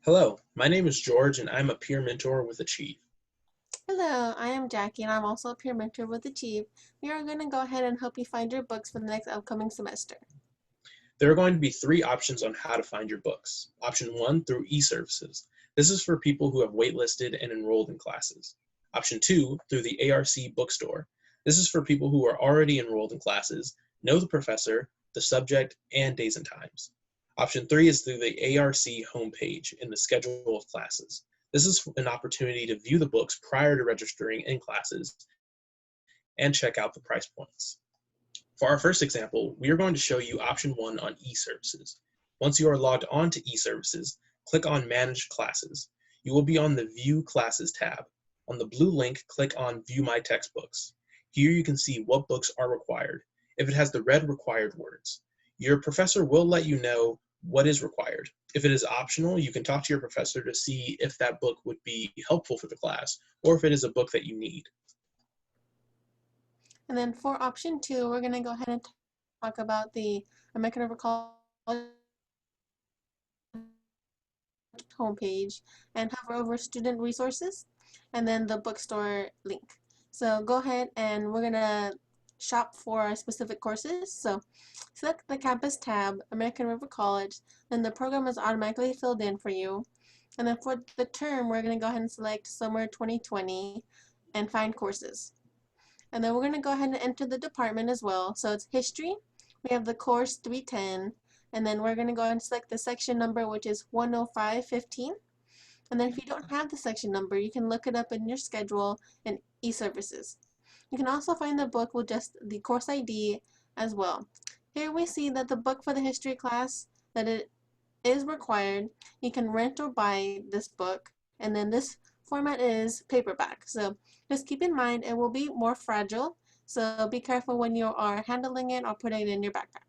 Hello, my name is George and I'm a peer mentor with Achieve. Hello, I am Jackie and I'm also a peer mentor with Achieve. We are going to go ahead and help you find your books for the next upcoming semester. There are going to be three options on how to find your books. Option 1 through eServices. This is for people who have waitlisted and enrolled in classes. Option 2 through the ARC Bookstore. This is for people who are already enrolled in classes, know the professor, the subject, and days and times. Option 3 is through the ARC homepage in the schedule of classes. This is an opportunity to view the books prior to registering in classes and check out the price points. For our first example, we are going to show you option 1 on eServices. Once you are logged on to eServices, click on Manage Classes. You will be on the View Classes tab. On the blue link, click on View My Textbooks. Here you can see what books are required. If it has the red required words, your professor will let you know what is required. If it is optional, you can talk to your professor to see if that book would be helpful for the class or if it is a book that you need. And then for option 2, we're going to go ahead and talk about the American River College homepage and hover over student resources and then the bookstore link. So go ahead and we're going to shop for specific courses. So select the campus tab, American River College, then the program is automatically filled in for you. And then for the term, we're going to go ahead and select summer 2020 and find courses. And then we're going to go ahead and enter the department as well. So it's history. We have the course 310. And then we're going to go ahead and select the section number, which is 10515. And then if you don't have the section number, you can look it up in your schedule in eServices. You can also find the book with just the course ID as well. Here we see that the book for the history class, that it is required. You can rent or buy this book, and then this format is paperback. So just keep in mind it will be more fragile, so be careful when you are handling it or putting it in your backpack.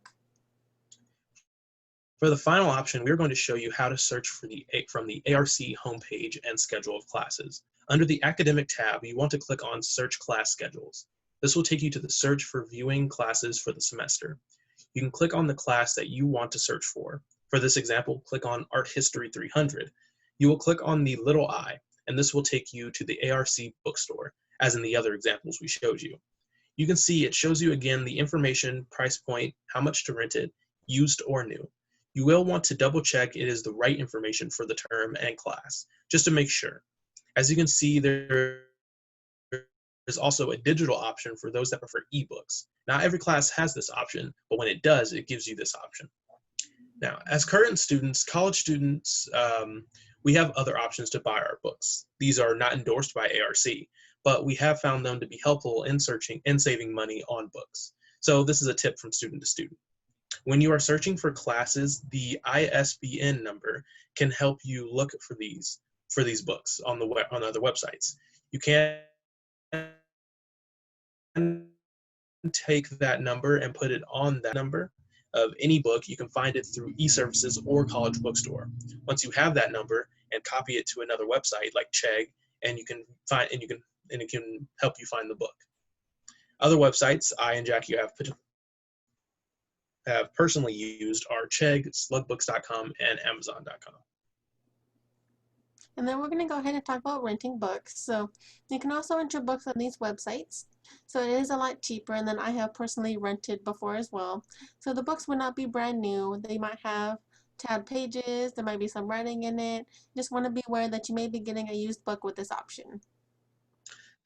For the final option, we're going to show you how to search from the ARC homepage and schedule of classes. Under the Academic tab, you want to click on Search Class Schedules. This will take you to the search for viewing classes for the semester. You can click on the class that you want to search for. For this example, click on Art History 300. You will click on the little I, and this will take you to the ARC bookstore, as in the other examples we showed you. You can see it shows you again the information, price point, how much to rent it, used or new. You will want to double check it is the right information for the term and class, just to make sure. As you can see, there is also a digital option for those that prefer ebooks. Not every class has this option, but when it does, it gives you this option. Now, as current students, college students, we have other options to buy our books. These are not endorsed by ARC, but we have found them to be helpful in searching and saving money on books. So this is a tip from student to student. When you are searching for classes, the ISBN number can help you look for these books on other websites. You can take that number and put it on that number of any book. You can find it through eServices or College Bookstore. Once you have that number and copy it to another website like Chegg, and it can help you find the book. Other websites I and Jackie have personally used are Chegg, slugbooks.com, and amazon.com. And then we're going to go ahead and talk about renting books. So you can also rent your books on these websites. So it is a lot cheaper, and then I have personally rented before as well. So the books would not be brand new. They might have tabbed pages, there might be some writing in it. You just want to be aware that you may be getting a used book with this option.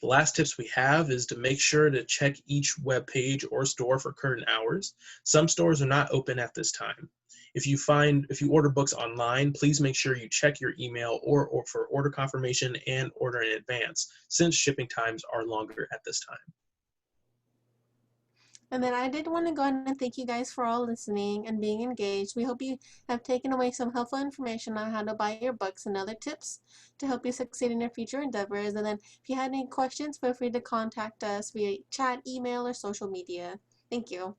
The last tips we have is to make sure to check each web page or store for current hours. Some stores are not open at this time. If you order books online, please make sure you check your email or for order confirmation and order in advance, since shipping times are longer at this time. And then I did want to go ahead and thank you guys for all listening and being engaged. We hope you have taken away some helpful information on how to buy your books and other tips to help you succeed in your future endeavors. And then if you had any questions, feel free to contact us via chat, email, or social media. Thank you.